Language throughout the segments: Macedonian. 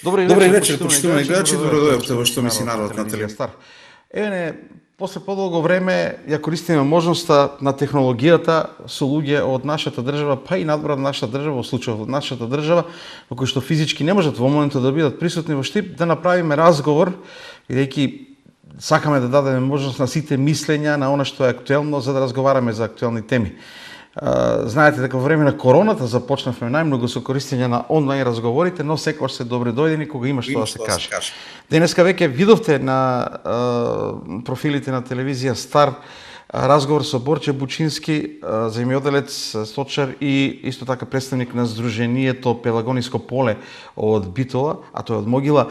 Добри вечер, почитувани гледачи, добродојавте во Што мисли народот на телевизија Стар. После подолго време ја користиме можноста на технологијата со луѓе од нашата држава, па и надвор од нашата држава, во случајот од нашата држава, во кои што физички не можат во моментот да бидат присутни во Штип, да направиме разговор, бидејќи сакаме да дадеме можност на сите мислења на она што е актуелно, за да разговараме за актуелни теми. Знаете дека во време на короната започнавме најмногу со користење на онлайн разговорите, но секогаш се добре дојдени кога има што да се каже. Денеска веќе видовте на профилите на телевизија Стар разговор со Борче Бучински, земјоделец, сточар и исто така представник на Сдруженијето Пелагониско поле од Битола, а тој од Могила.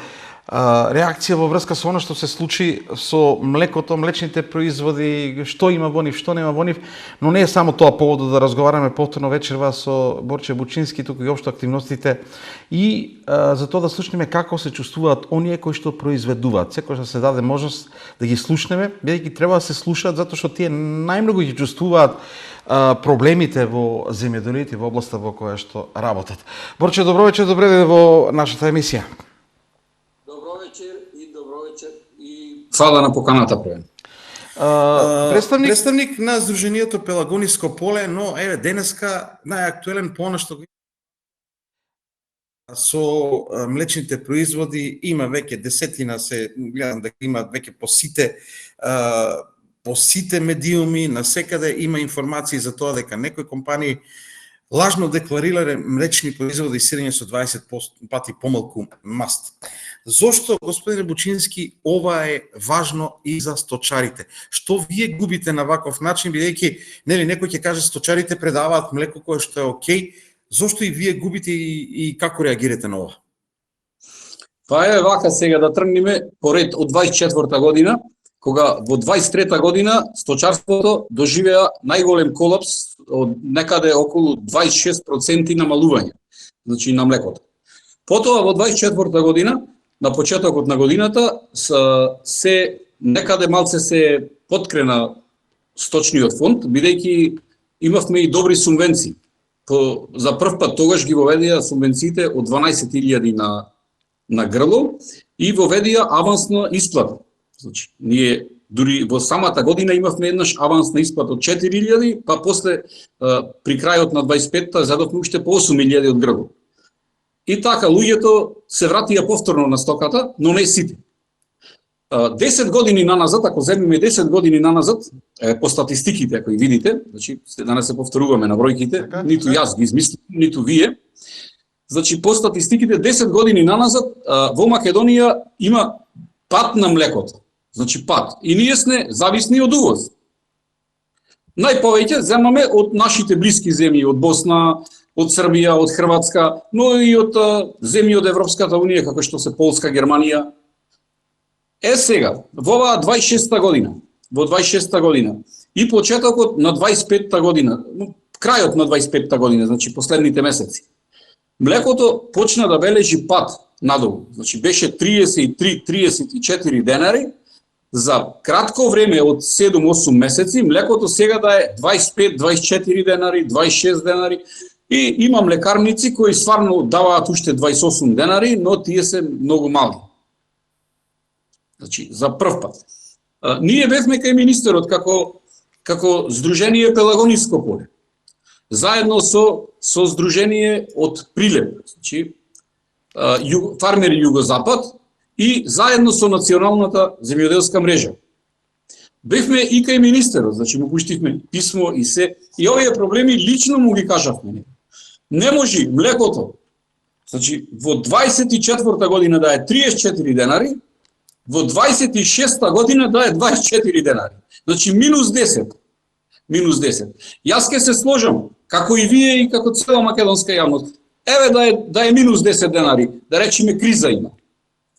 Реакција во врска со она што се случи со млекото, млечните производи, што има во нив, што нема во нив, но не е само тоа поводот да разговараме повторно вечерва со Борче Бучински, туку и општо активностите и за тоа да слушнеме како се чувствуваат оние кои што произведуваат. Секогаш да се даде можност да ги слушнеме, бидејќи треба да се слушаат затоа што тие најмногу ги чувствуваат проблемите во земјоделието во областа во која што работат. Борче, добро вечер, добре дојде во нашата емисија. Фала на поканата пред. Представник на Сдруженијето Пелагониско поле, но еве денеска најактуелен по она што со млечните производи има веќе десетина, се гледам дека има веќе по сите медиуми, насекаде има информации за тоа дека некои компании лажно декларирале млечни производи сирење со 20 пати помалку маст. Зошто, господине Бучински, ова е важно и за сточарите? Што вие губите на ваков начин, бидејќи некој ќе каже сточарите предаваат млеко кое што е окей, зошто и вие губите и како реагирате на ова? Па е вака сега да тргнеме поред од 24 година, кога во 23 година сточарството доживеа најголем колапс од некаде околу 26% намалување, значи на млекото. Потоа во 24 година, на почетокот на годината, се некаде малце се поткрена сточниот фонд, бидејќи имавме и добри субвенции. За прв пат тогаш ги воведија субвенциите од 12.000 на грло и воведија авансна исплата. Значи, ние дури во самата година имавме еднаш авансна исплата од 4.000, па после при крајот на 25-та задовме уште по 8.000 од грло. И така, луѓето се вратија повторно на стоката, но не сите. 10 години наназад, ако земиме 10 години наназад, по статистиките, ако ги видите, значи, да не се повторуваме на бројките, ниту јас ги измислим, ниту вие, значи, по статистиките, 10 години наназад, во Македонија има пат на млекото. Значи, пат. И ние сме зависни од увоз. Најповеќе земаме од нашите блиски земји, од Босна, од Србија, од Хрватска, но и од земји од Европската унија, како што се Полска, Германија. Сега, во оваа 26-та година, и почетокот на 25-та година, крајот на 25-та година, значи последните месеци, млекото почна да бележи пат надолу. Значи беше 33-34 денари, за кратко време од 7-8 месеци, млекото сега да е 25-24 денари, 26 денари, и има млекарници кои стварно даваат уште 28 денари, но тие се многу мали. Значи, за прв пат. Ние бевме кај министерот како Сдружение Пелагониско поле. Заедно со Сдружение од Прилеп, значи, фармери Југозапад, и заедно со Националната земјоделска мрежа. Бевме и кај министерот, значи му пуштивме писмо и се, и овие проблеми лично му ги кажавме. Не може млекото, значи во 24-та година да е 34 денари, во 26-та година да е 24 денари. Значи минус 10. Јас ке се сложам, како и вие и како цела македонска јавност. Еве да е минус 10 денари, да речеме криза има.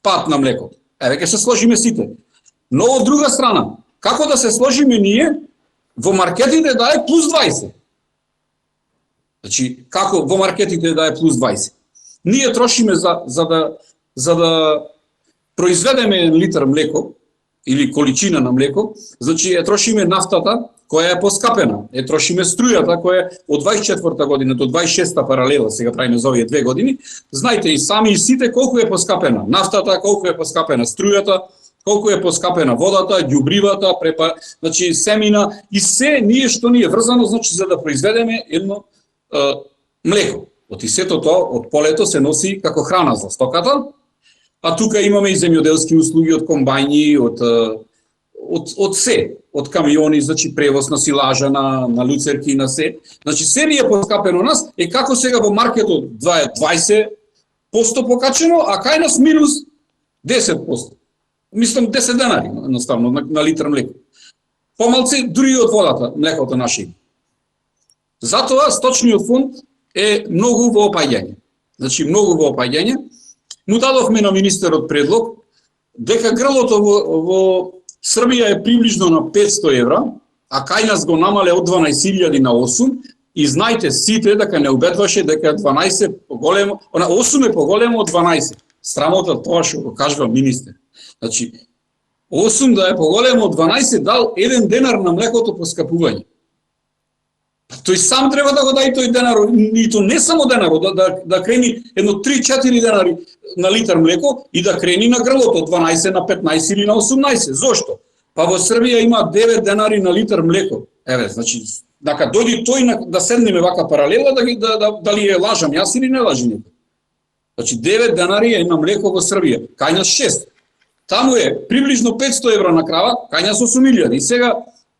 Пат на млекото. Еве ке се сложиме сите. Но од друга страна, како да се сложиме ние во маркетите да е плюс 20? Значи, како во маркетите да е плюс 20? Ние трошиме за да произведеме 1 литар млеко или количина на млеко, значи ја трошиме нафтата која е поскапена. Трошиме струјата која е од 24 година до 26 паралела, сега правиме за овие 2 години. Знаете и сами и сите колку е поскапена нафтата, колку е поскапена струјата, колку е поскапена водата, ѓубривата, значи семина и се ние што ни е врзано, значи за да произведеме едно млеко. Оти сето тоа од полето се носи како храна за стоката, а тука имаме и земјоделски услуги од комбајни, од се, од камиони, значи превоз на силажа, на люцерки, на се. Значи се ни е поскапено нас, како сега во маркетот 20% покачено, а кај нас минус 10%. Мислам 10 денари, наставно, на литар млеко. Помалци дури од водата, млекото наше. Затоа сточниот фонд е многу во опаѓање. Значи многу во опаѓање. Му дадовме на министерот предлог дека грлото во Србија е приближно на 500 евра, а кај нас го намале од 12.000 на 8, и знајте сите дека не убедваше дека 12 поголемо, 8 е поголемо од 12. Срамота тоа што го кажува министер. Значи 8 да е поголемо од 12 дал 1 денар на млекото поскапување. Тој сам треба да го даде тој денар, и то не само денар, да крени едно 3-4 денари на литар млеко и да крени на грлото од 12 на 15 или на 18. Зошто? Па во Србија има 9 денари на литар млеко. Еве, значи, дека дојди тој да седнеме вака паралела, дали е лажам јас или не лажи некој. Значи 9 денари е на млеко во Србија, кај нас 6. Таму е приближно 500 евра на крава, кај нас 8.000. И сега,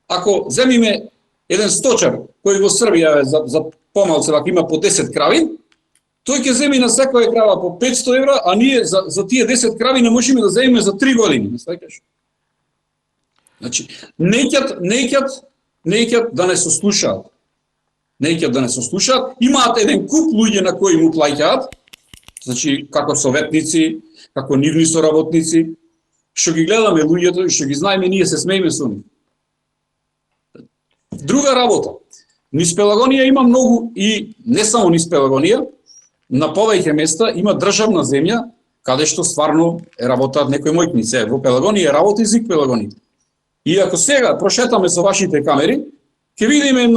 ако земиме еден сточар кој во Србија за помалце вака има по 10 крави, тој ќе земи на секоја крава по 500 евра, а ние за тие 10 крави не можеме да земиме за 3 години. Сваќаш? Значи, неќат да не се слушаат. Неќат да не се слушаат. Имаат еден куп луѓе на кои му плаќаат, значи како советници, како нивни соработници, што ги гледаме луѓето и што ги знаеме, ние се смееме со нив. Друга работа. Низ Пелагонија има многу, и не само низ Пелагонија, на повеќе места има државна земја, каде што стварно работат некои мојкници. Во Пелагонија работи език Пелагонија. И ако сега прошетаме со вашите камери, ќе видиме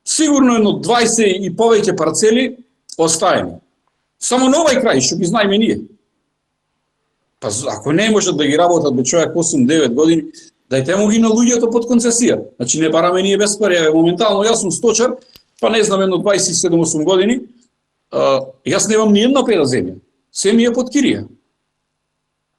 сигурно 20 и повеќе парцели остаени. Само на овај крај, што ги знаеме ние. Па ако не можат да ги работат бе човек 8-9 години, дајте му ги на луѓето под концесија. Значи не бараме ние без пари. Моментално јас сум сточар, па не знам, 27-8 години, јас немам ни една педа земја. Се ми е под кирија.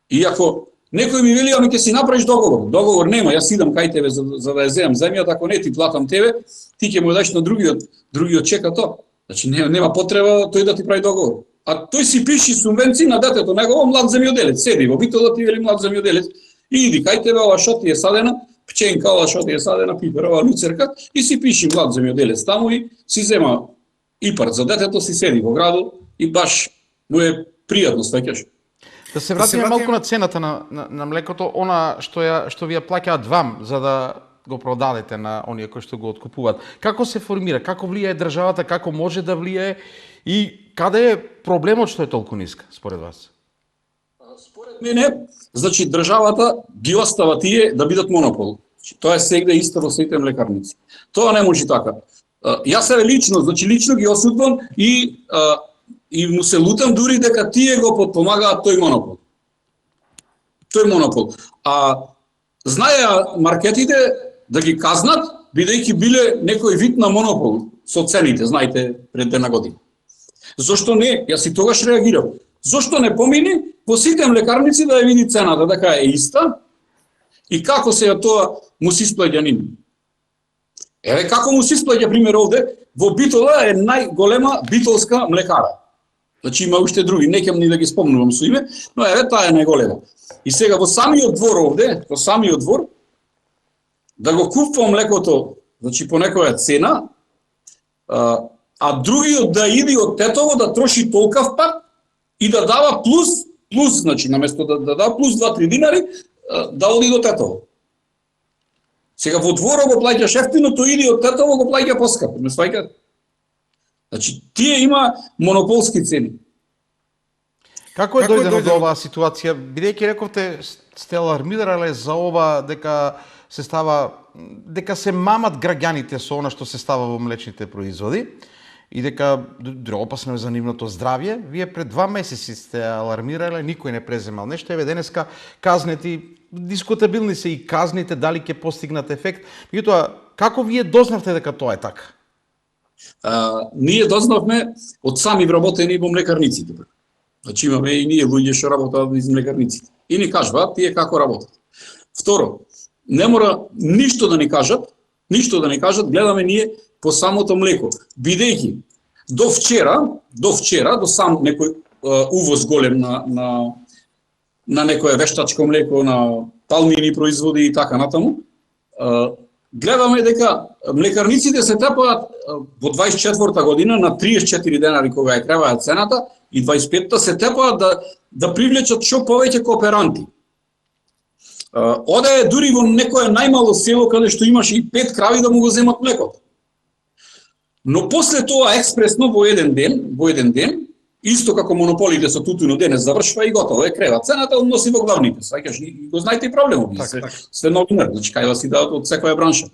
И ако некој ми вели, ами ќе си направиш договор. Договор нема, јас идам кај тебе за да ја земам земјата, ако не ти платам тебе, ти ќе му дадеш на другиот чека тоа. Значи нема потреба тој да ти прави договор. А тој си пиши субвенции на детето негово, млад земјоделец, седи во битола, ти вели млад земјоделец, и иди кај тебе, ова што ти е садена, пченка, ова што ти е садена, пипер, ова люцерка, и си пиши млад земјоделец таму и си зема ипар за детето, си седи во градот и баш му е пријатно, сваќаш. Да се вратиме малку на цената на млекото, она што ви ја плаќаат вам за да го продадете на оние кои што го откупуваат. Како се формира, како влијае државата, како може да влијае и каде е проблемот што е толку ниска според вас? Според мене, значи државата ги остава тие да бидат монопол. Тоа е сегде исто во сите млекарници. Тоа не може така. Јас се лично ги осудувам и му се лутам дури дека тие го потпомагаат тој монопол. А знаеа маркетите да ги казнат, бидејќи биле некој вид на монопол со цените, знаете, пред една година. Зошто не? Јас и тогаш реагирав. Зошто не помини во сите млекарници да ја види цената дека е иста и како се тоа му се исплаќа ним? Еве како му се исплаќа пример овде, во Битола е најголема битолска млекара. Значи има уште други, не ќе ни да ги спомнувам со име, но еве таа е најголема. И сега во самиот двор овде, да го купувам млекото, значи по некоја цена, а другиот да иди од Тетово да троши толкав пат и да дава плюс, значи наместо да дава плюс 2-3 динари, да оди до Тетово. Сега во дворот го плаќаш ефтино, тој иди од Тетово го плаќа поскапо, ме сваќате? Значи тие има монополски цени. Како е дојдено до оваа ситуација? Бидејќи рековте сте алармирале за ова дека се става дека се мамат граѓаните со она што се става во млечните производи и дека опасно е за нивното здравје. Вие пред 2 месеци сте алармирале, никој не преземал нешто. Еве денеска казнети, дискутабилни се и казните, дали ќе постигнат ефект. Меѓутоа, како вие дознавте дека тоа е така? Ние дознавме од сами вработени во млекарниците. Значи имаме и ние луѓе што работат из млекарниците. И ни кажуваат тие како работат. Второ, не мора ништо да ни кажат, гледаме ние по самото млеко. Бидејќи до вчера, до сам некој увоз голем на некое вештачко млеко, на палмини производи и така натаму, гледаме дека млекарниците се тепаат во 24-та година на 34 денари кога е креваја цената и 25-та се тепаат да привлечат што повеќе кооперанти. Оде дури во некое најмало село каде што имаше и 5 крави да му го земат млекото. Но после тоа експресно во еден ден, исто како монополите со тутуно денес завршва и готово е крева цената, он носи во главните. Саќаш, го знаете и проблемот. Све новинар, значи кај вас и дадат од секоја бранша.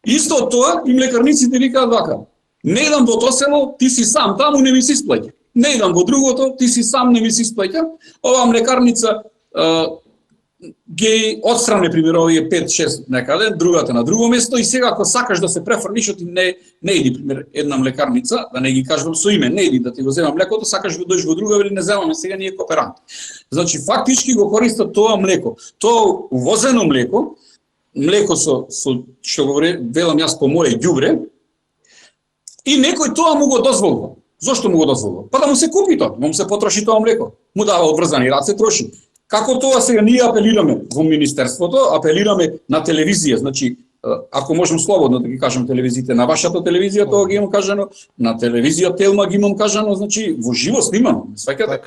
Исто од тоа и млекарниците викаат вака: не идам во тоа село, ти си сам таму, не ми си сплаќа. Не идам во другото, ти си сам, не ми си сплаќа. Оваа млекарница ги отстране пример овие 5-6 некаде, другата на друго место и сега ако сакаш да се префрлиш, ти не иди пример една млекарница, да не ги кажувам со име, не иди да ти го земам млекото, сакаш да дојдеш во друга, вели не земаме сега ние кооперант. Значи фактички го користат тоа млеко. Тоа увозено млеко со што го велам јас по моје ѓубре, и некој тоа му го дозволува. Зошто му го дозволува? Па да му се купи тоа, да му се потроши тоа млеко. Му дава обврзани раце, троши. Како тоа сега ние апелираме во Министерството, апелираме на телевизија, значи, ако можам слободно да ги кажам телевизиите, на вашата телевизија тоа ги имам кажано, на телевизија Телма ги имам кажано, значи, во живо снимано, сваќате?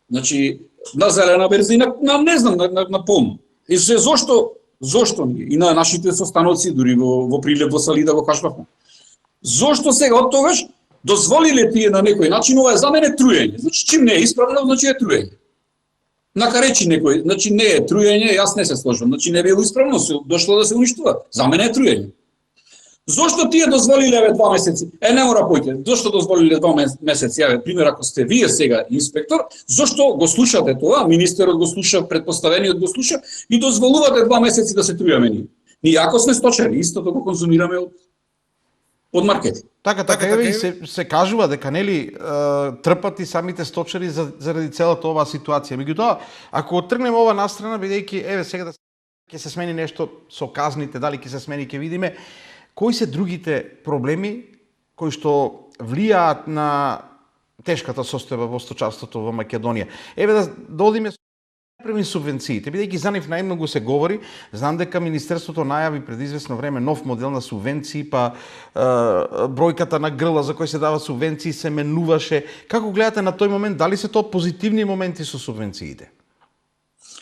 Значи, на зелена берзина, не знам, на полно. И се зошто ние, и на нашите состановци, дури во Прилеп, во Салида го кажавме. Зошто сега од тогаш дозволиле тие на некој начин, ова е за мене труење. Значи, чим не е исправно, значи е труење. Накаречи некој, значи не е труење, јас не се сложам, значи не било исправно, дошло да се уништува. За мене е труење. Зошто тие дозволиле 2 месеци? Не мора појте. Зошто дозволиле 2 месеци? Јаве, пример, ако сте вие сега инспектор, зошто го слушате тоа, министерот го слуша, предпоставениот го слуша и дозволувате 2 месеци да се трујаме ние? Ние ако сме сточари, истото го конзумираме од маркет. Така и се кажува дека нели трпат и самите сточари заради целата оваа ситуација. Меѓутоа, ако тргнеме ова настрана, бидејќи еве сега ќе се смени нешто со казните, дали ќе се смени, ќе видиме кои се другите проблеми кои што влијаат на тешката состојба во сточарството во Македонија. Еве да одиме преми субвенциите, бидејќи за нив најмногу се говори. Знам дека Министерството најави пред известно време нов модел на субвенции, па бројката на грла за кои се дават субвенции се менуваше. Како гледате на тој момент, дали се тоа позитивни моменти со субвенциите?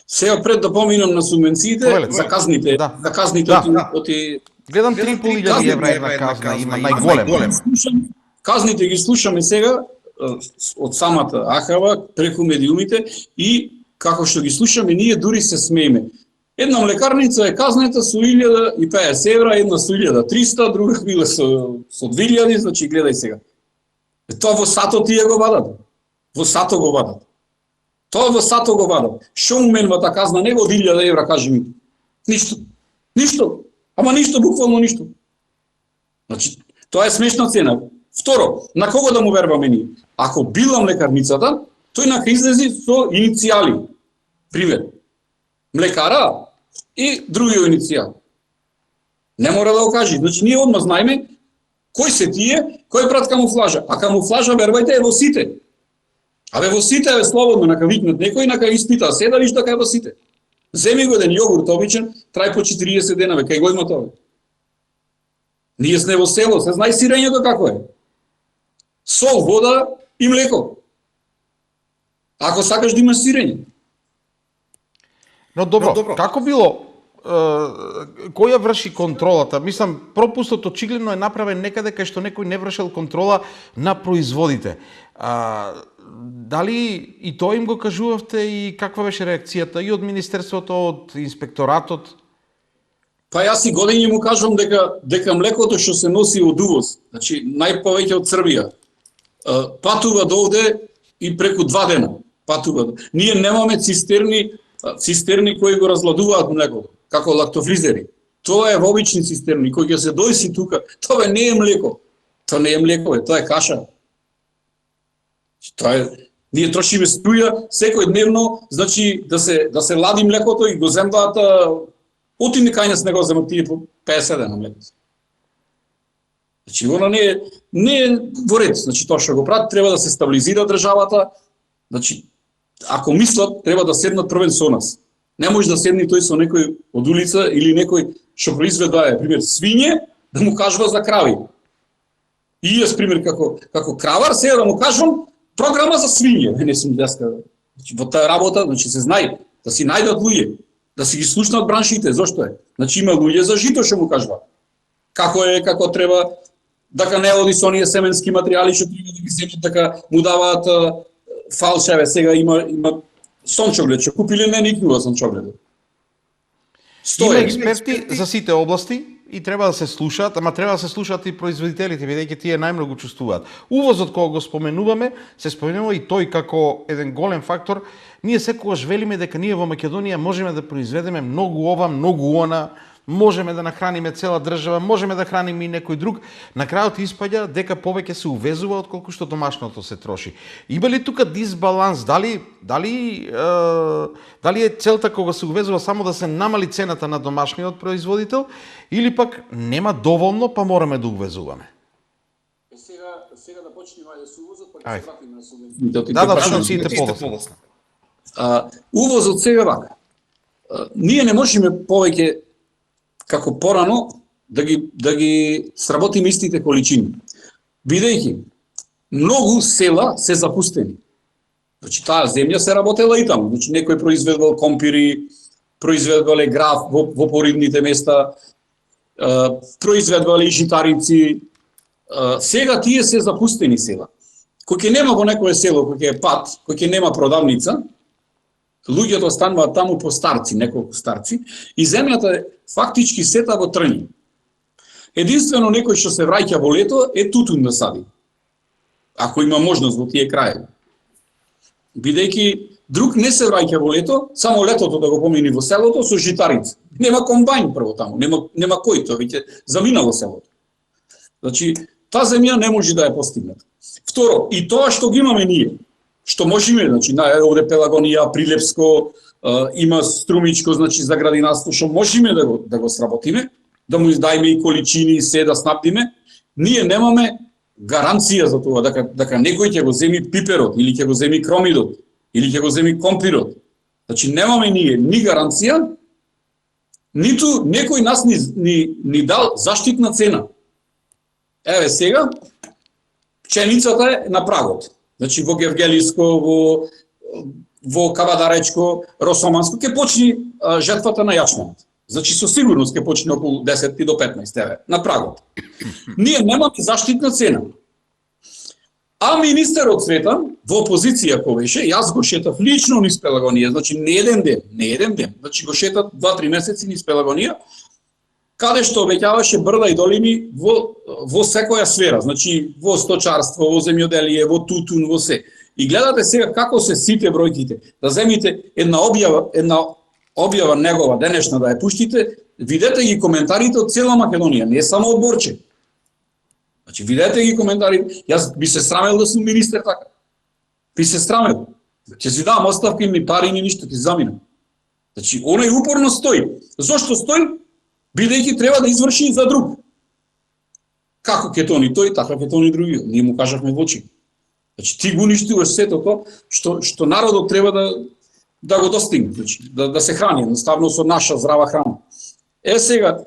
Сега пред да поминам на субвенциите, за казните, гледам 3.500 евра една казна, има најголем. Казните ги слушаме сега од самата Ахава, преку медиумите и како што ги слушаме, ние дури се смееме. Една млекарница е казната со 1050 евра, една со 1300, друга била со 2000, значи гледај сега. Тоа во сато тие го вадат. Во сато го вадат. Тоа во сато го вадат. Што уменува та казна него 1000 евра, кажи ми. Ништо. Ама ништо, буквално ништо. Значи, тоа е смешна цена. Второ, на кого да му вербаме ние? Ако била млекарницата, тој нака излези со иницијали. Пример, млекара и другиот иницијал. Не мора да го кажи. Значи, ние одма знаеме кои се тие, кој прат камуфлажа. А камуфлажа, вербајте, е во сите. Абе во сите е слободно, нака викнат некој, нака испита, седалиш дека е во сите. Земи го еден јогурт обичен, трај по 40 дена, кај го има тоа. Ние сме во село, се знае сирењето како е. Сол, вода и млеко. Ако сакаш да имаш сирење. Но добро, како било, која врши контролата? Мислам, пропустот очигледно е направен некаде кај што некој не вршел контрола на производите. Дали и тоа им го кажувавте и каква беше реакцијата и од Министерството, од Инспекторатот? Па јас и години му кажам дека млекото што се носи од увоз, значи најповеќе од Србија, патува до овде и преку 2 дена патува. Ние немаме цистерни кои го разладуваат млекото, како лактофризери. Тоа е обични цистерни кои ќе се дојси тука. Тоа не е млеко. Тоа не е млеко, тоа е каша. Ние трошиме струја секојдневно, значи да се лади млекото и го земваат отиме кај нас не го земат тие по 50 дена млеко. Значи она не е во ред, значи тоа што го прават треба да се стабилизира државата. Значи ако мислат треба да седнат првен со нас. Не може да седне тој со некој од улица или некој што произведува, пример, свиње, да му кажува за крави. И јас, пример, како кравар, сега да му кажам програма за свиње. Не сум деска. Значи, во таа работа, значи се знае, да си најдат луѓе, да си ги слушнат браншите, зошто е? Значи има луѓе за жито што му кажува. Како треба, дека не оди со оние семенски материјали што треба да ги земат, дека му даваат фалшеве. Сега има сончоглед, што купиле не никога сончоглед. Има експерти за сите области и треба да се слушаат, ама треба да се слушаат и производителите, бидејќи тие најмногу чувствуваат. Увозот кога го споменуваме, се споменува и тој како еден голем фактор. Ние секогаш велиме дека ние во Македонија можеме да произведеме многу ова, многу она, можеме да нахраниме цела држава, можеме да храниме и некој друг. На крајот испаѓа дека повеќе се увезува отколку што домашното се троши. Има ли тука дисбаланс? Дали е целта кога се увезува само да се намали цената на домашниот производител или пак нема доволно па мораме да увезуваме? Сега да почнеме да се увозат, па ќе се вратиме на субвенциите. Да, субвенциите подоцна. Увозот сега вака. Ние не можеме повеќе како порано да ги сработиме истите количини. Бидејќи многу села се запустени. Значи таа земја се работела и таму. Значи некој произведувал компири, произведувале граф во поривните места, произведувале и житарици. Сега тие се запустени села. Кој ќе нема во некое село, кој ќе е пат, кој ќе нема продавница, луѓето остануваат таму по старци, неколку старци, и земјата е фактички сета во трњи. Единствено некој што се враќа во лето е тутун да сади. Ако има можност во тие краеви. Бидејќи друг не се враќа во лето, само летото да го помини во селото со житарица. Нема комбајн прво таму, нема кој, тоа веќе заминало селото. Значи, таа земја не може да ја постигнат. Второ, и тоа што ги имаме ние, што можеме, значи, овде Пелагонија, Прилепско, има Струмичко, значи, за градинарство, што можеме да го сработиме, да му издајме и количини и се да снабдиме, ние немаме гаранција за тоа, дека некој ќе го земи пиперот, или ќе го земи кромидот, или ќе го земи компирот. Значи, немаме ние ни гаранција, ниту некој нас ни дал заштитна цена. Еве сега, пченицата е на прагот. Значи во Гевгелиско, во Кавадаречко, Росоманско ќе почне жетвата на јачменот. Значи со сигурност ќе почне околу 10 до 15 еве на прагот. Ние немаме заштитна цена. А министерот Цветан во опозиција кој беше, јас го шетав лично низ Пелагонија, значи не еден ден, значи го шетав 2-3 месеци низ Пелагонија, каде што обеќаваше брда и долини во секоја сфера, значи во сточарство, во земјоделие, во тутун, во се. И гледате сега како се сите бројките. Да земите една објава негова денешна да ја пуштите, видете ги коментарите од цела Македонија, не само од Борче. Значи видете ги коментарите. Јас би се срамел да сум министер така. Би се срамел. Ќе си дам оставка и ни пари ни ништо, ќе заминам. Значи оној упорно стои. Зошто стои? Бидејќи треба да изврши за друг. Како ќе тони тој, така ќе тони други. Ние му кажавме во очи. Значи ти го уништуваш сето тоа што народот треба да го достигне, значи да се храни едноставно со наша здрава храна. Сега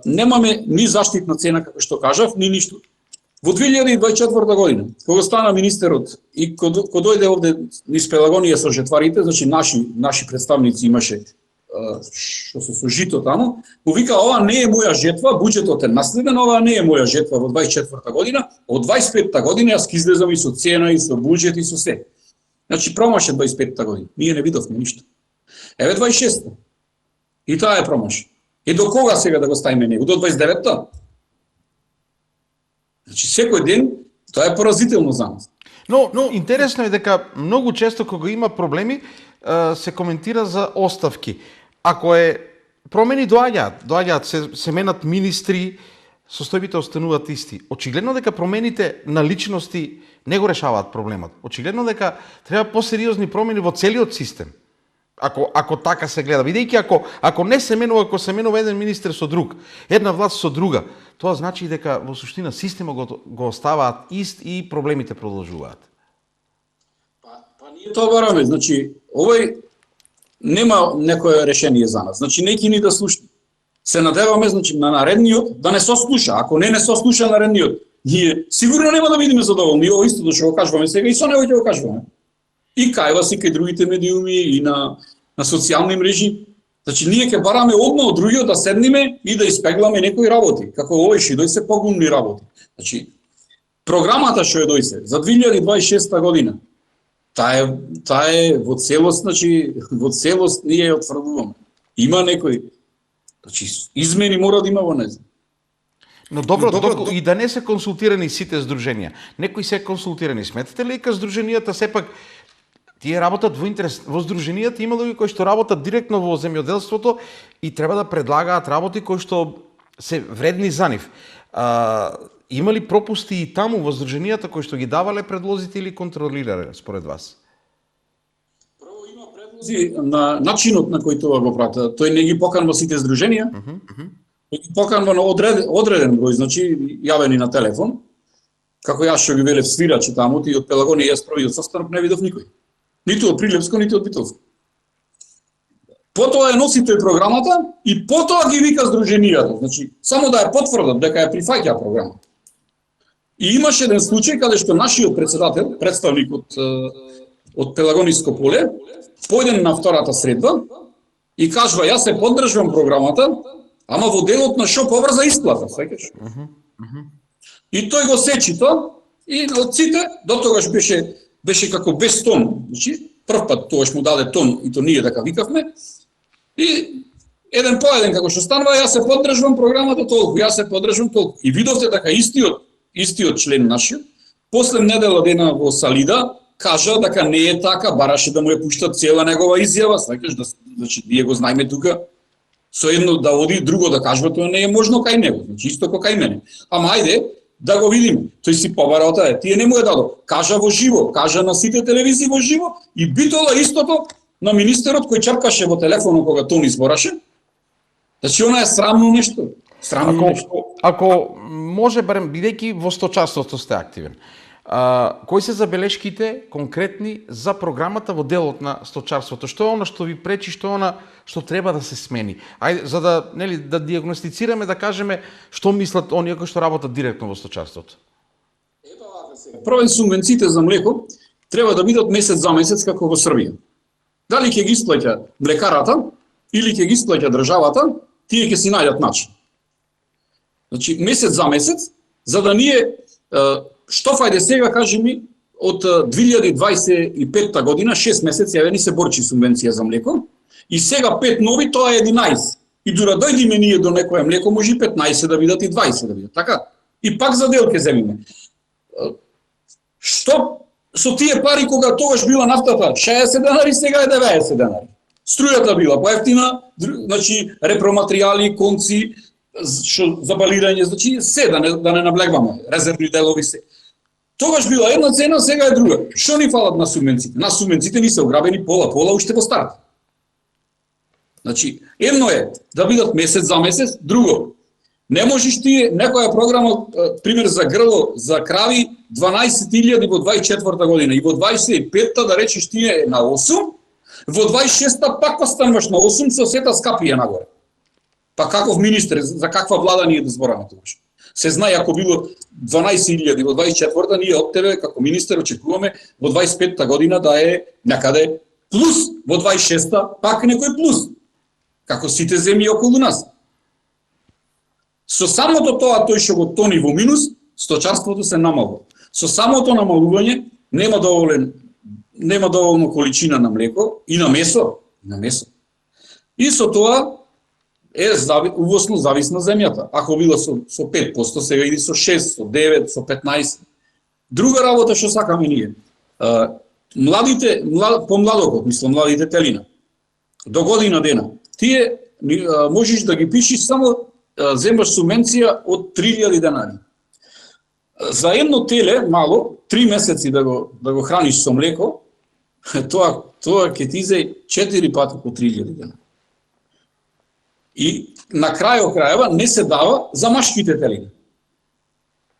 немаме ни заштитна цена како што кажав, ни ништо. Во 2024 година, кога стана министерот и кога дојде овде низ Пелагонија со жетварите, значи наши представници имаше што се со жито таму, му вика ова не е моја жетва, буџетот е наследен, ова не е моја жетва во 24 година, од 25 година јас ќе излезам и со цена и со буџет и со се. Значи промаше 25 година. Ние не видовме ништо. Еве 26-та. И таа е промаш. До кога сега да го ставиме него? До 29-та? Значи, секој ден, тоа е поразително за нас. Но интересно е дека многу често кога има проблеми се коментира за оставки. Ако промени доаѓаат, се менат министри, состојбите остануваат исти. Очигледно дека промените на личности не го решаваат проблемот. Очигледно дека треба посериозни промени во целиот систем. Ако така се гледа, бидејќи ако не се менува, ако се менува еден министер со друг, една власт со друга, тоа значи дека во суштина системот го оставаат ист и проблемите продолжуваат. Па ние тоа бараме, значи овој нема некое решение за нас. Значи неки ни да слушне. Се надеваме, значи, на наредниот да не сослуша. Ако не сослуша наредниот, ние сигурно нема да бидеме задоволни. Ово истото што го кажуваме сега и со него ќе го кажуваме. И кај вас и кај другите медиуми и на социјални мрежи. Значи ние ќе бараме одма од другиот да седниме и да испегламе некои работи, како овој што дојсе погумни работи. Значи програмата што дојсе за 2026 година, таа е во целост, значи во целост ние ја отврдуваме. Има некои, значи измени мора да има во неја. Но добро, и да не се консултирани сите здруженија. Некои се консултирани. Сметате ли дека здруженијата сепак тие работат во интерес во здруженијата, има луѓе кои што работат директно во земјоделството и треба да предлагаат работи кои што се вредни за нив. Има ли пропусти и таму во здруженијата кои што ги давале предлозите или контролирале според вас? Прво има предлози на начинот на кој тоа го прати. Тој не ги поканува сите здруженија. Ги поканува на одреден број, значи јавени на телефон. Како јас што ги велев свирачи таму, и од Пелагонија јас првиот состанок не видов никој. Ниту од Прилепско, ниту од Битолско. Потоа ја носи тој програмата и потоа ги вика здруженијата. Значи, само да ја потврдат дека ја прифаќа програмата. И имаше еден случај каде што нашиот председател, представник од Пелагониско поле, појде на втората средба и кажува: јас се поддржувам програмата, ама во делот на што побрза исплата, сеќаш? И тој го сечи тоа и од сите до тогаш беше како без тон. Значи, прв пат тогаш му даде тон и то ние дека викавме. И еден по еден како што станува, јас се поддржувам програмата толку, јас се поддржувам толку. И видовте дека истиот член нашиот, после недела дена во Салида, кажа дека не е така, бараше да му ја пуштат цела негова изјава, сакаш да, значи ние го знаеме тука, со едно да оди, друго да кажува, тоа не е можно кај него, значи исто како кај мене. Ама ајде да го видиме. Тој си побара од тоа, тие не му е дадо. Кажа во живо, кажа на сите телевизии во живо и битола истото на министерот кој чапкаше во телефонот кога тој избораше. Значи она е срамно нешто. Срамно нешто. Ако може барем, бидејќи во сточарството сте активен, кои се забелешките конкретни за програмата во делот на сточарството? Што е она што ви пречи, што е она што треба да се смени? Ајде, за да, нели, да диагностицираме, да кажеме што мислат оние кои што работат директно во сточарството. Прво, субвенциите за млеко треба да бидат месец за месец како во Србија. Дали ќе ги исплаќа млекарата или ќе ги исплаќа државата, тие ќе си најдат начин. Значи, месец за месец, за да ние што фајде сега, кажи ми, од 2025 година, 6 месеци јавени се борчи субвенција за млеко, и сега 5 нови, тоа е 11. И дура дојдиме ние до некоја млеко, може и 15 да бидат и 20 да бидат, така? И пак за дел ќе земиме. Што со тие пари кога тогаш била нафтата 60 денари, сега е 90 денари. Струјата била поевтина, значи репроматеријали, конци, што за балирање, значи се да не наблегваме, резервни делови се. Тогаш била една цена, сега е друга. Што ни фалат на субвенциите? На субвенциите ни се ограбени пола уште во старт. Значи, едно е да бидат месец за месец, друго. Не можеш ти некоја програма, пример за грло, за крави, 12.000 во 24 година и во 25-та да речеш ти е на 8, во 26-та пак остануваш на 8, со сета скапија нагоре. Па каков министер, за каква влада ние да збораме тогаш? Се знае, ако било 12.000 во 24-та, ние од тебе како министер очекуваме во 25-та година да е некаде плюс, во 26-та пак некој плюс, како сите земји околу нас. Со самото тоа тој што го тони во минус, сточарството се намалува. Со самото намалување нема доволно количина на млеко и на месо, И со тоа увосно зависна земјата. Ако било со 5%, сега иди со 6, со 9, со 15. Друга работа што сакаме ние. Помладокот, мислам, младите телина, до година дена, тие можеш да ги пишеш само земаш субвенција од 3000 денари. За едно теле, мало, 3 месеци да го храниш со млеко, тоа ќе ти изе 4 пати по 3000 денари. И на крајот крајава не се дава за машките телини.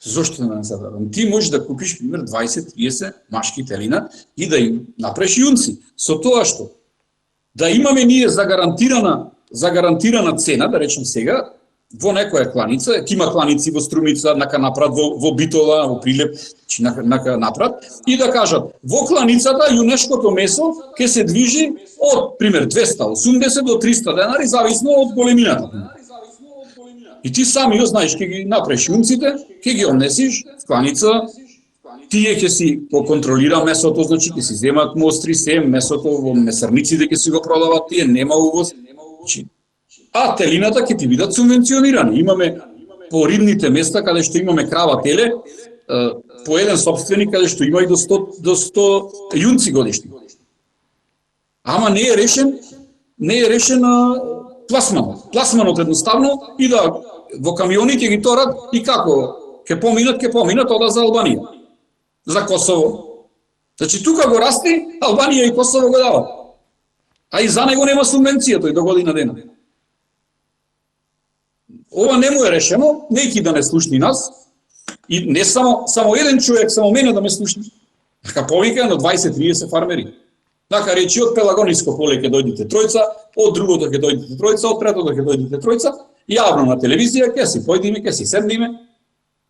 Зошто не се дава? Ти можеш да купиш, пример, 20-30 машки телина и да им направиш јунци. Со тоа што? Да имаме ние загарантирана цена, да речем сега, во некоја кланица, ќе има кланици во Струмица, нака направат во Битола, во Прилеп, нака направат, и да кажат, во кланицата јунешкото месо ќе се движи од, пример, 280 до 300 денари, зависно од големината. И ти сами ја знаеш, ќе ги направиш јунците, ќе ги однесиш в кланица, тие ќе си поконтролира месото, значи ќе си земат мостри, месото во месарниците ќе си го продават, тие нема увоз. А телината ќе ти бидат субвенционирани. Имаме по рибните места каде што имаме крава теле, по еден собственик каде што има и до 100 јунци годишни. Ама не е решен пласманот. Пласманот едноставно и да во камиони ќе ги торат и како ќе поминат ода за Албанија, за Косово. Значи тука го расти, Албанија и Косово го дават. А и за него нема субвенција тој до година дена. Ова не му е решено, нејки да не слушни нас, и не само еден човек, само мене да ме слушни. Така повика на 20-30 фармери. Така речи, од Пелагониско поле ќе дојдите тројца, од другото ќе дојдите тројца, од третото ќе дојдите тројца, јавно на телевизија, ќе си појдиме, ќе си седниме,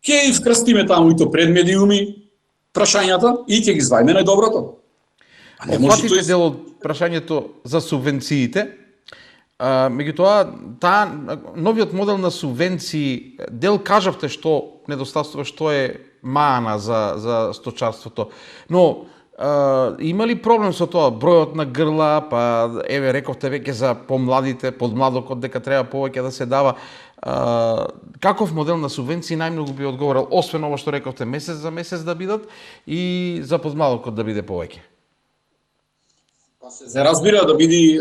ќе и вкрстиме таму и то предмедиуми, прашањата, и ќе ги звајме најдоброто. Опфатите дел од прашањето за субвенциите. Меѓутоа, новиот модел на субвенции, дел кажавте што недостатство, што е маана за сточарството, но има ли проблем со тоа, бројот на грла, па еве рековте веќе за помладите, подмладокот дека треба повеќе да се дава, каков модел на субвенции најмногу би одговорил, освен ова што рековте месец за месец да бидат и за подмладокот да биде повеќе? Се разбира да биде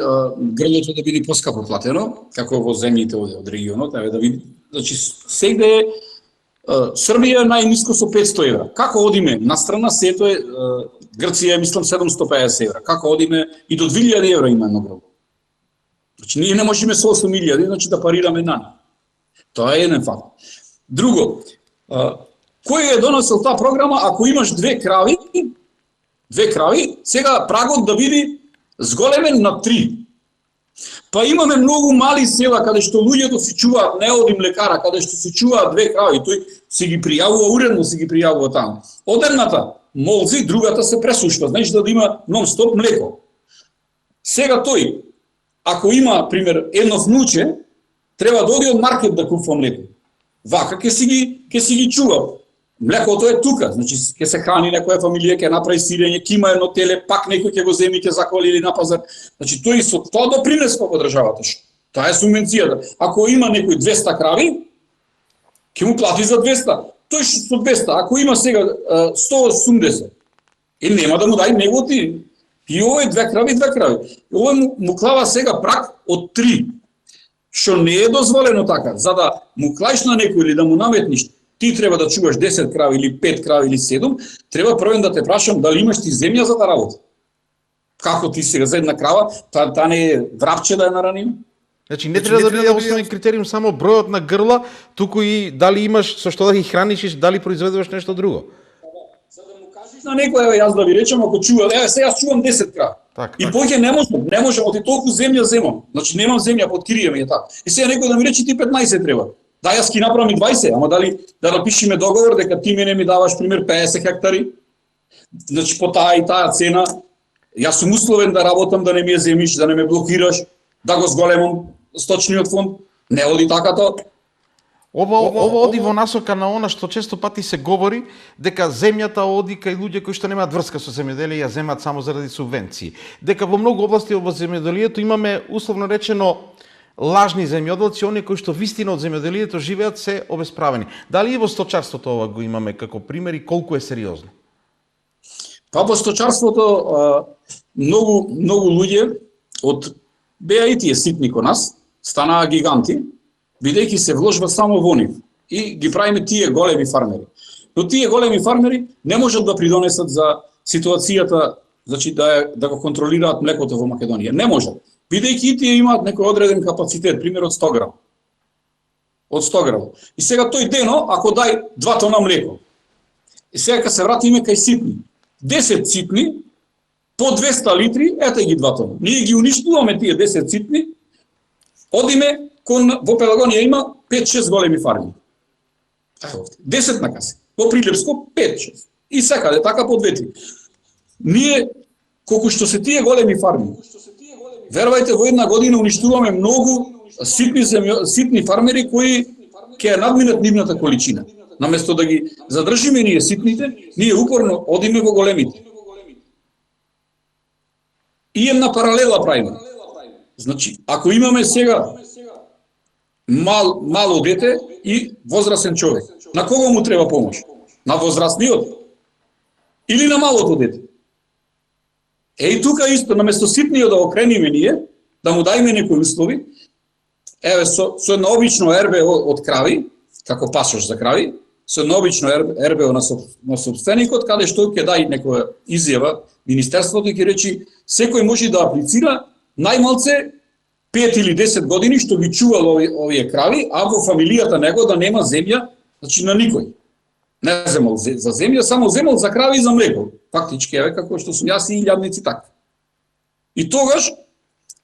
грлото да биде поскапо платено, како во земјите од регионот, да биде, значи сегде Србија е најниско со 500 евра. Како одиме на страна, сето е Грција е мислам 750 евра. Како одиме и до 2000 евра има едно грло. Значи ние не можеме со 8000, значи да парираме на. Тоа е еден факт. Друго, кој е донесол таа програма, ако имаш две крави, сега прагот да биде зголемен на 3. Па имаме многу мали села каде што луѓето си чуваат, не оди млекара, каде што си чуваат две крави, тој си ги пријавува уредно, си ги пријавува таму. Од едната молзи, другата се пресушва, значи да има нон-стоп млеко. Сега тој, ако има, пример, едно внуче, треба да оди од маркет да купува млеко. Вака ќе си ги чува. Млекото е тука, значи ќе се храни некоја фамилија, ќе направи сирење, ќе има едно теле, пак некој ќе го земи, ќе заколи или на пазар. Значи тој со тоа допринесува во државата. Таа е субвенцијата. Ако има некој 200 крави, ќе му плати за 200. Тој со 200, ако има сега 180, нема да му дај него ти. И овој две крави. Овој му клава сега прак од 3. Што не е дозволено така, за да му клаиш на некој или да му наметниш, ти треба да чуваш 10 крави или 5 крави или 7, треба првен да те прашам дали имаш ти земја за да работи. Како ти сега за една крава, таа не е врапче да ја нараним? Значи не треба да биде основен критериум само бројот на грла, туку и дали имаш со што да ги храниш и дали произведуваш нешто друго. За да му кажеш на некој, јас да ви речам, ако чува, сега јас чувам 10 крави. И поќе не можам, оти толку земја земам. Значи немам земја под криеме така. И сега некој да ми рече ти 15 треба. Да, јас ки направам и 20, ама дали да напишеме договор дека ти мене ми даваш пример 50 хектари, значи по таа и таа цена, јас сум условен да работам, да не ми ја земиш, да не ме блокираш, да го зголемам сточниот фонд, не оди така тоа. Ова оди во насока на она што често пати се говори, дека земјата оди кај луѓе кои што немаат врска со земјоделие, ја земат само заради субвенции. Дека во многу области во земјоделието имаме условно речено лажни земјоделци, оние кои што вистина од земјоделието живеат, се обесправени. Дали и во сточарството ова го имаме како пример и колку е сериозно? Па во сточарството многу луѓе од беа и тие ситни ко нас, станаа гиганти, бидејќи се вложува само во нив и ги правиме тие големи фармери. Но тие големи фармери не можат да придонесат за ситуацијата, значи да го контролираат млекото во Македонија. Не можат. Бидејќи и тие имаат некој одреден капацитет, пример од 100 грам. Од 100 грам. И сега тој дено, ако дај 2 тона млеко, и сега се вратиме кај ситни. 10 ситни, по 200 литри, ете ги 2 тона. Ние ги уништуваме тие 10 ситни, одиме, во Пелагонија има 5-6 големи фарми. 10 на касе. Во Прилепско 5-6. И секаде, така по 2-3. Ние, колку што се тие големи фарми, вервајте, во една година уништуваме многу ситни фармери кои ќе надминат нивната количина. Наместо да ги задржиме ние ситните, ние упорно одиме во големите. И една паралела правиме. Значи, ако имаме сега мало дете и возрастен човек, на кого му треба помош? На возрастниот? Или на малото дете? И тука исто, наместо ситниот да окрениме ние, да му дајме некои услови, еве со едно обично РБО од крави, како пасош за крави, со едно обично РБО на собственикот, каде што ќе дај некоја изјава Министерството и ќе речи секој може да аплицира најмалце 5 или 10 години што ги чувал овие крави, а во фамилијата него да нема земја, значи на никој. Не земал за земја, само земал за крави и за млеко. Фактички, еве како што сум јас и илјадници така. И тогаш,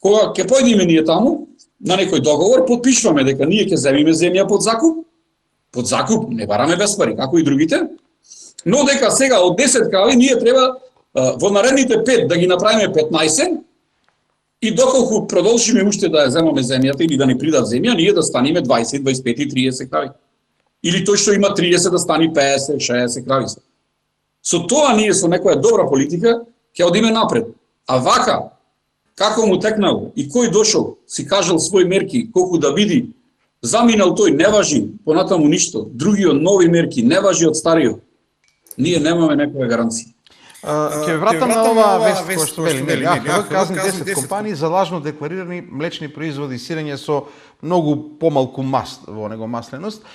кога ќе појдеме ние таму, на некој договор, подпишуваме дека ние ќе земиме земја под закуп, не бараме без пари, како и другите, но дека сега од 10 крави ние треба во наредните 5 да ги направиме 15 и доколку продолжиме уште да ја земаме земјата или да не придат земја, ние да станиме 20, 25 и 30 крави. Или тој што има 30 да стани 50, 60 крави. Со тоа ние со некоја добра политика ќе одиме напред. А вака, како му текнало и кој дошол, си кажал своји мерки, колку да биди, заминал тој, не важи, понатаму ништо, другиот нови мерки, не важи од стариот. Ние немаме некоја гаранција. Ќе вратам на оваа вест која што вели, казни 10 компании за лажно декларирани млечни производи и сирење со многу помалку маст во него масленост.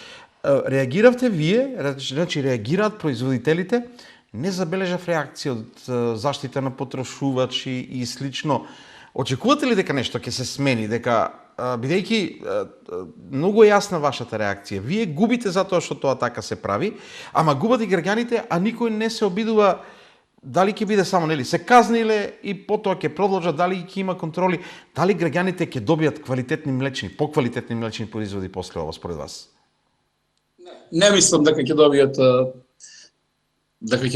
Реагиравте вие, значи реагираат производителите, не забележав реакција од заштита на потрошувачи и слично. Очекувате ли дека нешто ќе се смени, дека бидејќи многу е јасна вашата реакција, вие губите затоа што тоа така се прави, ама губат и граѓаните, а никој не се обидува дали ќе биде само, нели, се казниле и потоа ќе продолжат, дали ќе има контроли, дали граѓаните ќе добијат квалитетни млечни, поквалитетни млечни производи после ова според вас? Не мислам дека ќе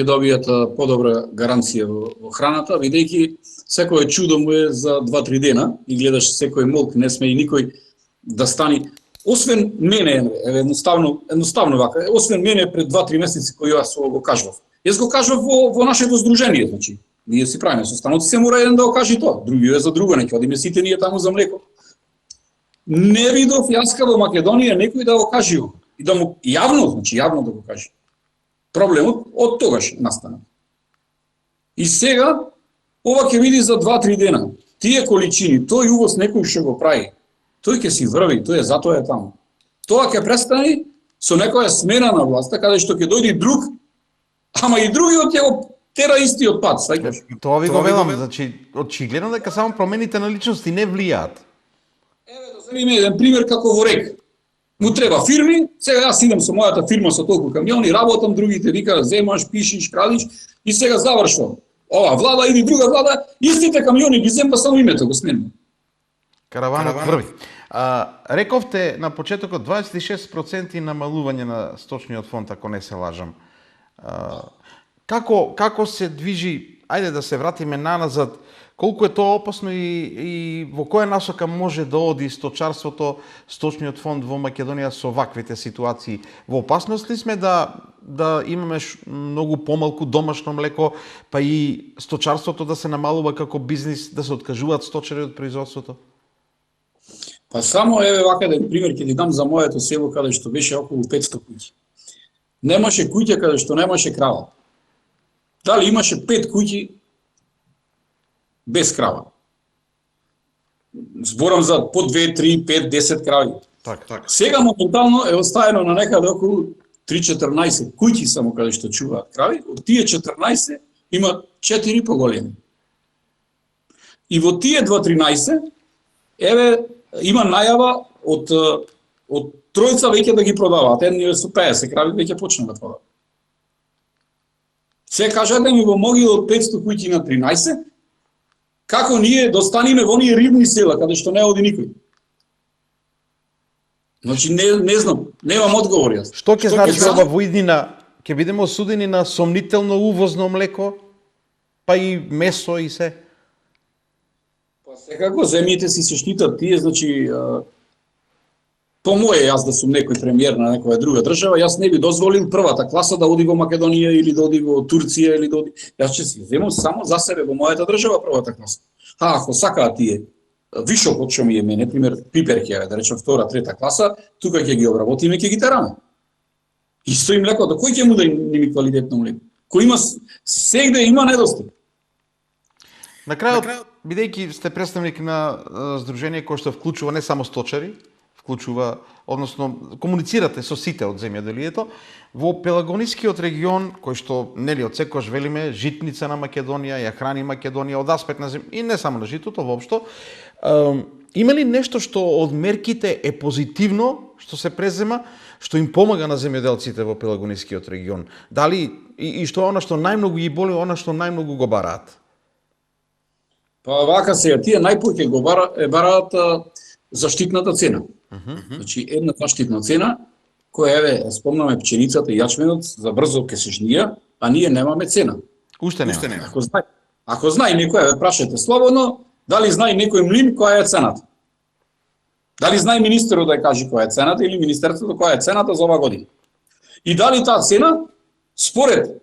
добијат подобра гаранција во храната, бидејќи секој чудо му е за 2-3 дена и гледаш секој молк, не сме и никој да стани. Освен мене, едноставно вака, освен мене пред 2-3 месеци кој јас го кажував. Јас го кажував во нашето здружение, значи, ние си правиме состаноци, се мора еден да го кажи тоа, другиот е за друго, не ќе одиме сите ние таму за млеко. Не видов јас во Македонија некој да го кажи и да му јавно, значи јавно да го кажи. Проблемот од тогаш настана. И сега ова ќе види за 2-3 дена. Тие количини, тој увоз некој што го прави, тој ќе си врви, тој е затоа е таму. Тоа ќе престане со некоја смена на власта, каде што ќе дојде друг, ама и другиот ќе го тера истиот пат, сваќаш. Тоа ви го велам, значи очигледно дека само промените на личности не влијаат. Еве да земиме еден пример како во РЕК. Му треба фирми, сега јас идам со мојата фирма со толку камиони, работам, другите вика земаш, пишиш, крадиш и сега завршувам. Ова влада или друга влада, истите камиони ги земба, само името го сменува. Караванот врви. Рековте на почетокот 26% намалување на сточниот фонд, ако не се лажам. Како се движи, ајде да се вратиме наназад, колку е тоа опасно и во која насока може да оди сточарството, сточниот фонд во Македонија со ваквите ситуации? Во опасност ли сме да имаме многу помалку домашно млеко, па и сточарството да се намалува како бизнис, да се откажуваат сточари од производството? Па само еве вака еден пример ќе ти дам за моето село каде што беше околу 500 куќи. Немаше куќа каде што немаше крава. Дали имаше 5 куќи без крава. Зборам за по 2, 3, 5, 10 крави. Така. Сега моментално е оставено на некаде околу 3-14 куќи само каде што чуваат крави. Од тие 14 има 4 поголеми. И во тие 2-13 еве има најава од тројца веќе да ги продаваат. Едни со 50 крави веќе почна да продаваат. Се кажете ми во могил од 500 куќи на 13, како ние достаниме во оние рибни села каде што не оди никој. Значи не знам, немам одговор јас. Што ќе значи ова во иднина? Ќе бидеме осудени на сомнително увозно млеко, па и месо и се. Па секако земјите си се штитат тие, значи по моје јас да сум некој премиер на некоја друга држава, јас не би дозволил првата класа да оди во Македонија или да оди во Турција или да оди. Јас ќе си земам само за себе во мојата држава првата класа. Ако сакаат тие вишок од што ми е мене, пример пиперки, да речем втора, трета класа, тука ќе ги обработиме, ќе ги тераме. Исто и млекото, кој ќе му да ними квалитетно млеко? Кој има сегде има недостиг. На крајот, бидејќи сте представник на здружение кое што вклучува не само сточари, вклучува, односно комуницирате со сите од земјоделието, во Пелагонискиот регион, кој што нели од секојаш велиме житница на Македонија, ја храни Македонија од аспект на и не само на житото воопшто, има ли нешто што од мерките е позитивно, што се презема, што им помага на земјоделците во Пелагонискиот регион? Дали и што е она што најмногу ги боли, она што најмногу го бараат? Па вака сега, тие најпоќе го бараат заштитната цена. Значи една заштитна цена која еве спомнаме пченицата и јачменот за брзо ќе се жнија, а ние немаме цена. Уште нема. Ако знае некој, ве прашајте слободно, дали знае некој млин која е цената? Дали знае министерот да ја каже која е цената или министерството која е цената за оваа година? И дали таа цена според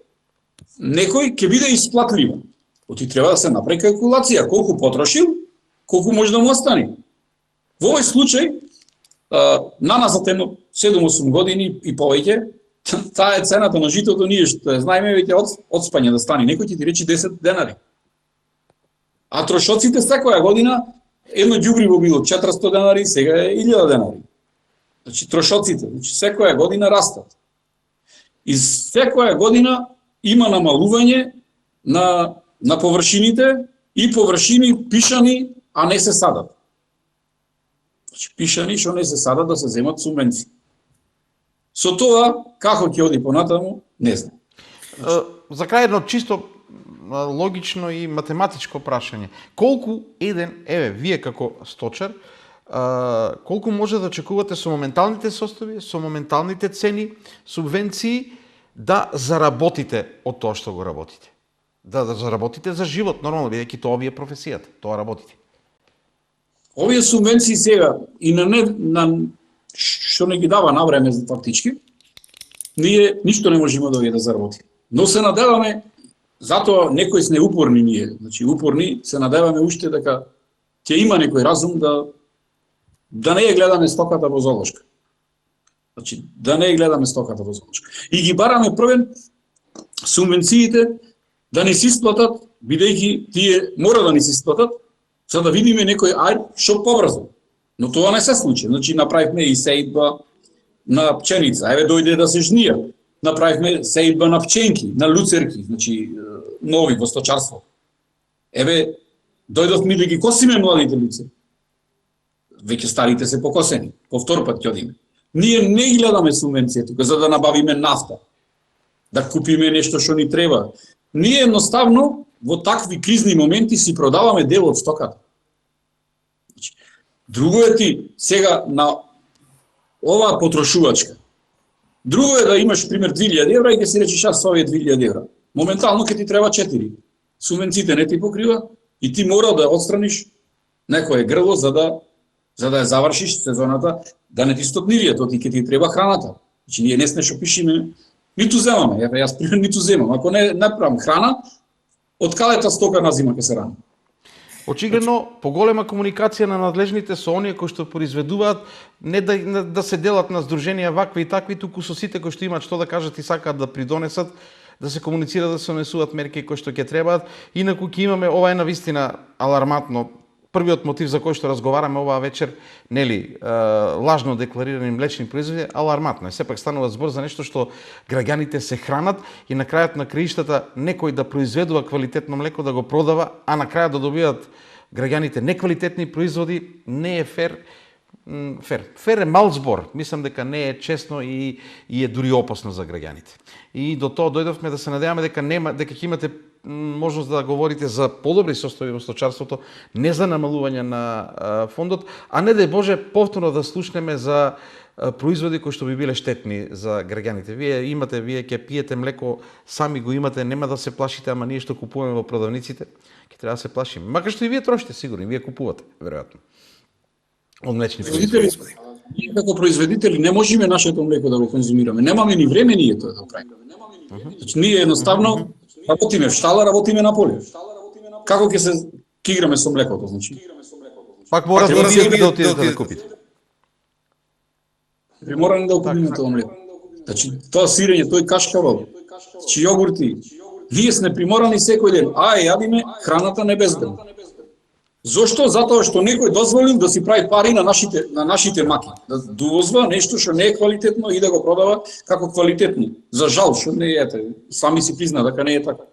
некој ќе биде исплатлива? Оти треба да се направи калкулација колку потрошил, колку може да му остане. Во овој случај наназад едно 7-8 години и повеќе, таа е цената на житото, ние што ја знаеме веќе од спање да стане. Некој ќе ти рече 10 денари. А трошоците секоја година едно ѓубриво било 400 денари, сега е 1000 денари. Значи трошоците, секоја година растат. И секоја година има намалување на површините и површини пишани, а не се садат. Значи пишани што не се садат да се земат субвенции. Со тоа, како ќе оди понатаму, не знам. За крај едно чисто логично и математичко прашање. Колку вие како сточар, колку може да очекувате со моменталните состојби, со моменталните цени, субвенции, да заработите од тоа што го работите? Да заработите за живот, нормално, бидејќи тоа ви е професијата, тоа работите. Овие субвенции сега и на што не ги дава на време фактички, ние ништо не можеме да ги заработиме. Но се надеваме, затоа некои сме упорни ние, значи упорни, се надеваме уште дека ќе има некој разум да не ја гледаме стоката во золошка. Значи, да не ја гледаме стоката во золошка. И ги бараме првен субвенциите да не се исплатат, бидејќи тие мора да не се исплатат, за да видиме некој што побрзо. Но тоа не се случи. Значи, направивме и сеидба на пченица. Еве дојде да се жнија. Направивме сеидба на пченки, на люцерки, значи нови во сточарство. Еве дојдовме да ги косиме младите люцерки. Веќе старите се покосени. По втор пат ќе одиме. Ние не гледаме субвенција тука за да набавиме нафта. Да купиме нешто што ни треба. Ние едноставно во такви кризни моменти си продаваме дел од стоката. Друго е ти сега на оваа потрошувачка. Друго е да имаш пример 2000 евра и ќе си речеш со овие 2000 евра. Моментално ќе ти треба 4. Субвенциите не ти покрива и ти мора да отстраниш некое грло за да ја завршиш сезоната, да не ти стопнилијат, ти ќе ти треба храната. Значи ние не сме што пишеме, ниту земаме. Јас пример ниту земам. Ако не направам храна, од каде та стока на зима ќе се рани? Очигледно поголема комуникација на надлежните со оние кои што произведуваат, не да се делат на здруженија вакви и такви, туку со сите кои што имаат што да кажат и сакаат да придонесат, да се комуницира, да се донесуваат мерки кои што ќе требаат. Инаку ќе имаме, ова е навистина алармантно, првиот мотив за кој што разговараме оваа вечер, нели, лажно декларирани млечни производи, алармантно е. Сепак станува збор за нешто што граѓаните се хранат и на крајот на краиштата некој да произведува квалитетно млеко да го продава, а на крајот да добиваат граѓаните неквалитетни производи, не е фер. Фер е мал збор. Мислам дека не е честно и е дури опасно за граѓаните. И до тоа дојдовме да се надеваме дека ќе имате можност да говорите за подобри состојби во сточарството, не за намалување на фондот, а не дај Боже повторно да слушнеме за производи кои што би биле штетни за граѓаните. Вие ќе пиете млеко, сами го имате, нема да се плашите, ама ние што купуваме во продавниците, ќе треба да се плашиме. Макар што и вие трошите сигурно, вие купувате, веројатно. Од млечни производи. Ние како производители не можеме нашето млеко да го конзумираме. Немаме ни време ние тоа да правиме. Значи ние едноставно работиме в штала, работиме на поле. Како ќе играме со млекото, значи? Пак мора да отидете да купите. Приморани да купиме тоа млеко. Значи тоа сирење, тој кашкавал, значи јогурти. Ние сме приморани секој ден. Јадиме храната небезбедна. Зошто? Затоа што некој дозволил да си прави пари на нашите маки. Да довозва нешто што не е квалитетно и да го продава како квалитетно. За жал, што не е, сами си призна дека не е така.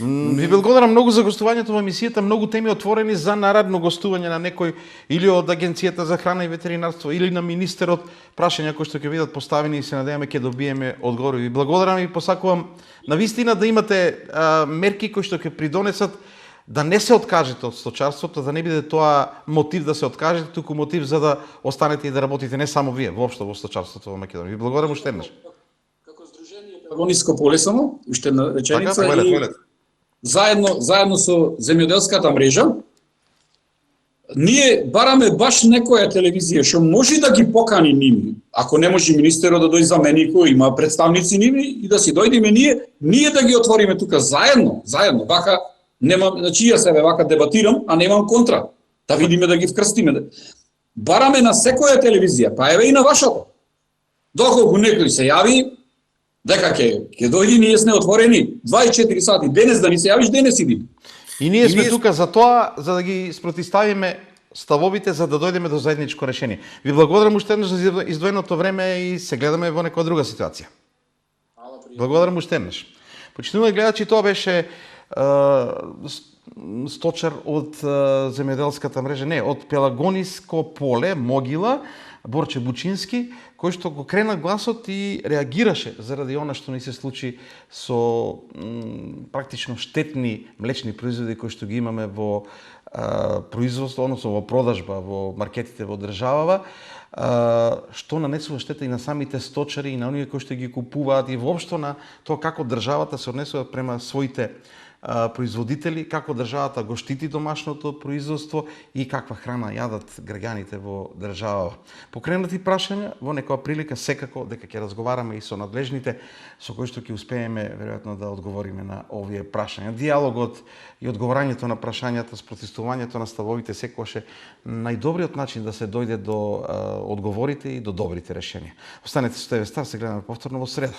Ви благодарам многу за гостувањето во емисијата, многу теми отворени за наредно гостување на некој или од Агенцијата за храна и ветеринарство или на министерот, прашања кои што ќе бидат поставени и се надеваме ќе добиеме одговори. Ви благодарам и посакувам навистина да имате мерки кои што ќе придонесат да не се откажете од сточарството, да не биде тоа мотив да се откажете, туку мотив за да останете и да работите не само вие, воопшто во сточарството во Македонија. Ви благодарам уште еднаш. Како здружение Пелониско поле само, уште една реченица и заедно со земјоделската мрежа, ние бараме баш некоја телевизија што може да ги покани нив. Ако не може министерот да дојде за мене, кој има представници нив и да си дојдеме ние да ги отвориме тука заедно, вака. Значи ја себе вака дебатирам, а немам контра. Да видиме да ги вкрстиме. Бараме на секоја телевизија, па еве и на вашата. Доколку некој се јави, дека ќе дојде, ние сме отворени 24 сати. Денес да ни се јавиш, денес иди. И ние сме тука за тоа, за да ги спротиставиме ставовите, за да дојдеме до заедничко решение. Ви благодарам уште еднаш за издвоеното време и се гледаме во некоја друга ситуација. Благодарам уште еднаш. Почитувани гледачи, тоа беше сточар од земјоделската мрежа, не, од Пелагониско поле, Могила, Борче Бучински, кој што го крена гласот и реагираше заради она што ни се случи со практично штетни млечни производи кои што ги имаме во производство, односно во продажба во маркетите во државава, што нанесува штета и на самите сточари и на оние кои што ги купуваат и воопшто на тоа како државата се однесува према своите производители, како државата го штити домашното производство и каква храна јадат граѓаните во државава. Покренати прашања, во некоја прилика секако дека ќе разговараме и со надлежните, со кои што ќе успееме веројатно да одговориме на овие прашања. Диалогот и одговорањето на прашањата, спротивувањето на ставовите секогаш е најдобриот начин да се дојде до одговорите и до добрите решенија. Останете со ТВ Стар, се гледаме повторно во среда.